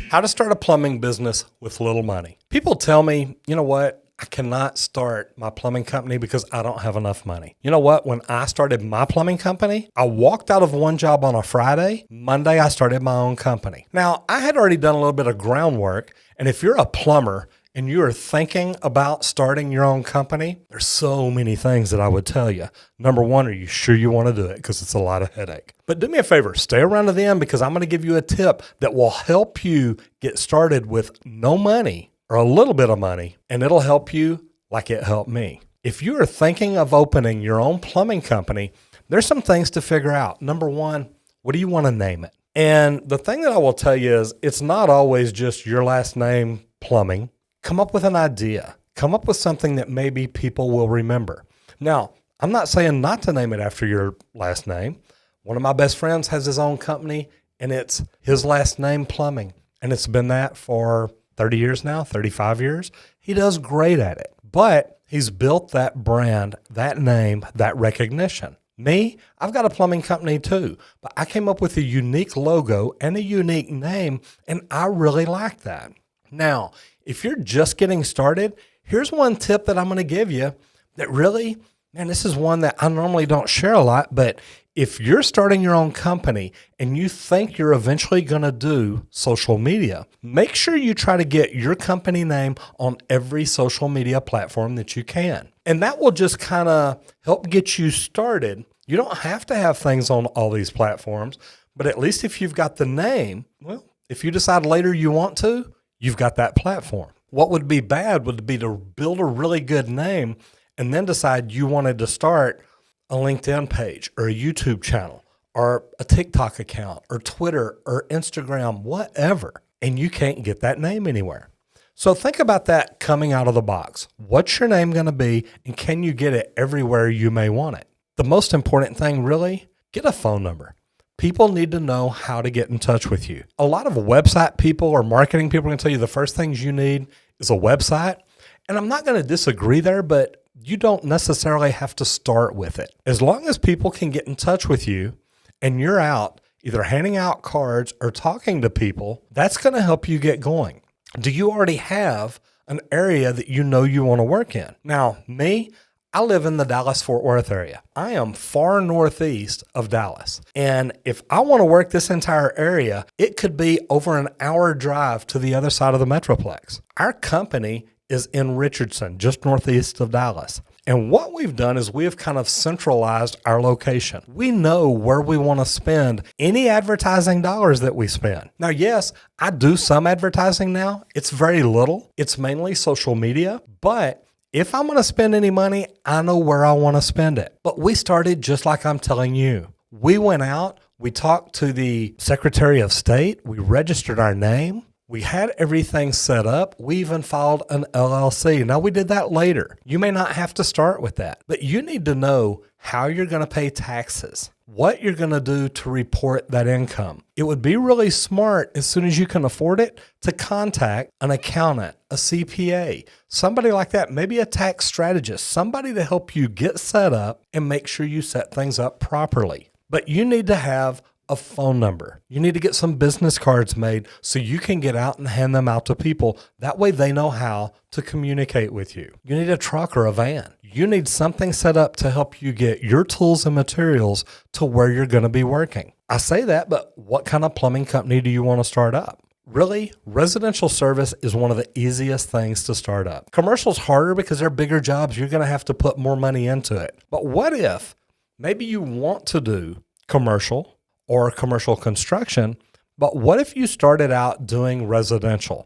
How to start a plumbing business with little money. People tell me, you know what? I cannot start my plumbing company because I don't have enough money. You know what? When I started my plumbing company, I walked out of one job on a Friday. Monday, I started my own company. Now, I had already done a little bit of groundwork. And if you're a plumber and you are thinking about starting your own company, there's so many things that I would tell you. Number one, are you sure you want to do it? Because it's a lot of headache. But do me a favor, stay around to the end because I'm going to give you a tip that will help you get started with no money or a little bit of money, and it'll help you like it helped me. If you are thinking of opening your own plumbing company, there's some things to figure out. Number one, what do you want to name it? And the thing that I will tell you is it's not always just your last name, plumbing. Come up with an idea. Come up with something that maybe people will remember. Now, I'm not saying not to name it after your last name. One of my best friends has his own company, and it's his last name, Plumbing. And it's been that for 30 years now, 35 years. He does great at it, but he's built that brand, that name, that recognition. Me, I've got a plumbing company too, but I came up with a unique logo and a unique name, and I really like that. Now, if you're just getting started, here's one tip that I'm going to give you that really, man, this is one that I normally don't share a lot, but if you're starting your own company and you think you're eventually going to do social media, make sure you try to get your company name on every social media platform that you can. And that will just kind of help get you started. You don't have to have things on all these platforms, but at least if you've got the name, well, if you decide later you want to, you've got that platform. What would be bad would be to build a really good name and then decide you wanted to start a LinkedIn page or a YouTube channel or a TikTok account or Twitter or Instagram, whatever, and you can't get that name anywhere. So think about that coming out of the box. What's your name going to be, and can you get it everywhere you may want it? The most important thing, really, get a phone number. People need to know how to get in touch with you. A lot of website people or marketing people are going to tell you the first things you need is a website. And I'm not going to disagree there, but you don't necessarily have to start with it. As long as people can get in touch with you and you're out either handing out cards or talking to people, that's going to help you get going. Do you already have an area that you know you want to work in? Now, me, I live in the Dallas-Fort Worth area. I am far northeast of Dallas. And if I want to work this entire area, it could be over an hour drive to the other side of the Metroplex. Our company is in Richardson, just northeast of Dallas. And what we've done is we have kind of centralized our location. We know where we want to spend any advertising dollars that we spend. Now, yes, I do some advertising now. It's very little. It's mainly social media. But if I'm going to spend any money, I know where I want to spend it. But we started just like I'm telling you. We went out, we talked to the Secretary of State, we registered our name. We had everything set up. We even filed an LLC. Now, we did that later. You may not have to start with that, but you need to know how you're going to pay taxes, what you're going to do to report that income. It would be really smart, as soon as you can afford it, to contact an accountant, a CPA, somebody like that, maybe a tax strategist, somebody to help you get set up and make sure you set things up properly. But you need to have a phone number. You need to get some business cards made so you can get out and hand them out to people. That way they know how to communicate with you. You need a truck or a van. You need something set up to help you get your tools and materials to where you're going to be working. I say that, but what kind of plumbing company do you want to start up? Really, residential service is one of the easiest things to start up. Commercial's harder because they're bigger jobs. You're going to have to put more money into it. But what if maybe you want to do commercial or commercial construction, but what if you started out doing residential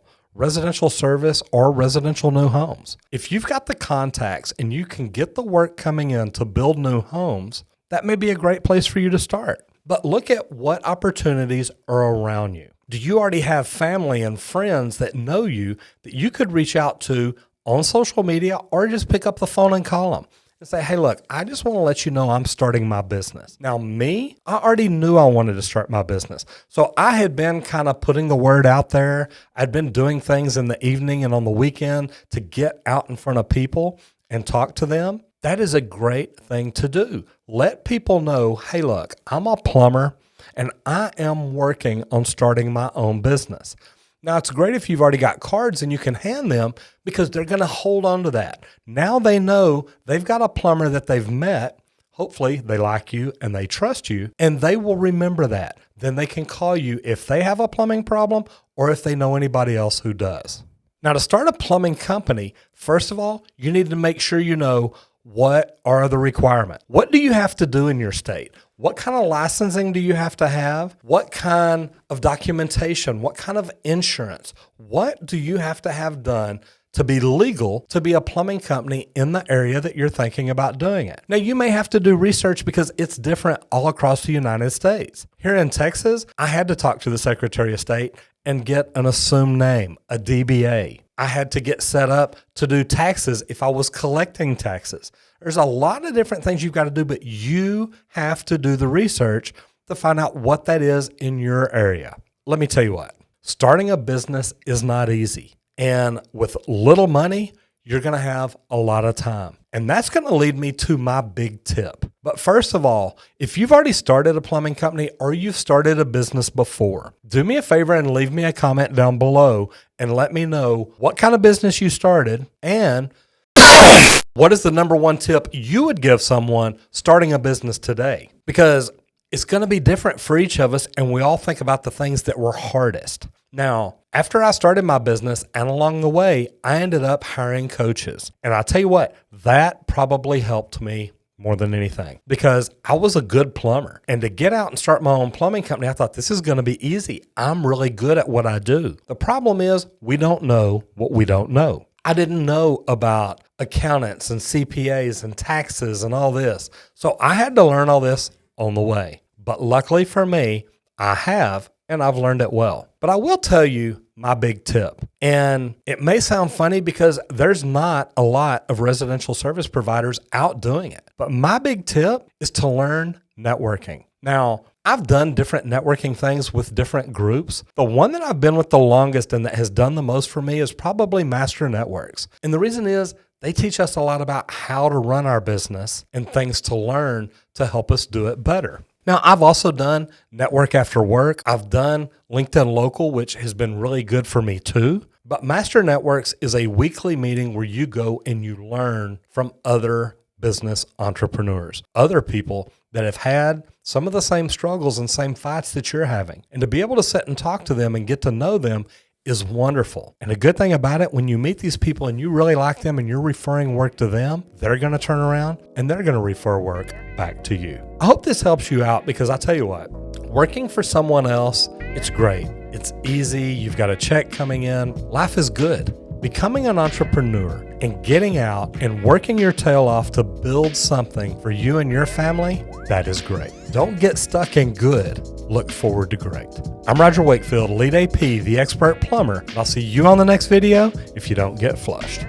service or residential new homes? If you've got the contacts and you can get the work coming in to build new homes, that may be a great place for you to start. But look at what opportunities are around you. Do you already have family and friends that know you that you could reach out to on social media or just pick up the phone and call them? And say, hey, look, I just want to let you know I'm starting my business. Now, me, I already knew I wanted to start my business. So I had been kind of putting the word out there. I'd been doing things in the evening and on the weekend to get out in front of people and talk to them. That is a great thing to do. Let people know, hey, look, I'm a plumber and I am working on starting my own business. Now, it's great if you've already got cards and you can hand them because they're going to hold on to that. Now they know they've got a plumber that they've met. Hopefully they like you and they trust you, and they will remember that. Then they can call you if they have a plumbing problem or if they know anybody else who does. Now, to start a plumbing company, first of all, you need to make sure you know what are the requirements. What do you have to do in your state? What kind of licensing do you have to have? What kind of documentation? What kind of insurance? What do you have to have done to be legal to be a plumbing company in the area that you're thinking about doing it? Now, you may have to do research because it's different all across the United States. Here in Texas, I had to talk to the Secretary of State and get an assumed name, a DBA. I had to get set up to do taxes if I was collecting taxes. There's a lot of different things you've got to do, but you have to do the research to find out what that is in your area. Let me tell you what, starting a business is not easy. And with little money, you're going to have a lot of time. And that's going to lead me to my big tip. But first of all, if you've already started a plumbing company or you've started a business before, do me a favor and leave me a comment down below and let me know what kind of business you started and what is the number one tip you would give someone starting a business today? Because it's going to be different for each of us, and we all think about the things that were hardest. Now, after I started my business and along the way, I ended up hiring coaches. And I tell you what, that probably helped me more than anything because I was a good plumber. And to get out and start my own plumbing company, I thought this is going to be easy. I'm really good at what I do. The problem is we don't know what we don't know. I didn't know about accountants and CPAs and taxes and all this. So I had to learn all this on the way. But luckily for me, I have, and I've learned it well. But I will tell you my big tip. And it may sound funny because there's not a lot of residential service providers out doing it. But my big tip is to learn networking. Now, I've done different networking things with different groups. The one that I've been with the longest and that has done the most for me is probably Master Networks. And the reason is they teach us a lot about how to run our business and things to learn to help us do it better. Now, I've also done Network After Work. I've done LinkedIn Local, which has been really good for me too. But Master Networks is a weekly meeting where you go and you learn from other business entrepreneurs, other people that have had some of the same struggles and same fights that you're having. And to be able to sit and talk to them and get to know them is wonderful. And a good thing about it, when you meet these people and you really like them and you're referring work to them, they're going to turn around and they're going to refer work back to you. I hope this helps you out because I tell you what, working for someone else, it's great. It's easy. You've got a check coming in. Life is good. Becoming an entrepreneur and getting out and working your tail off to build something for you and your family, that is great. Don't get stuck in good. Look forward to great. I'm Roger Wakefield, Lead AP, the expert plumber, and I'll see you on the next video if you don't get flushed.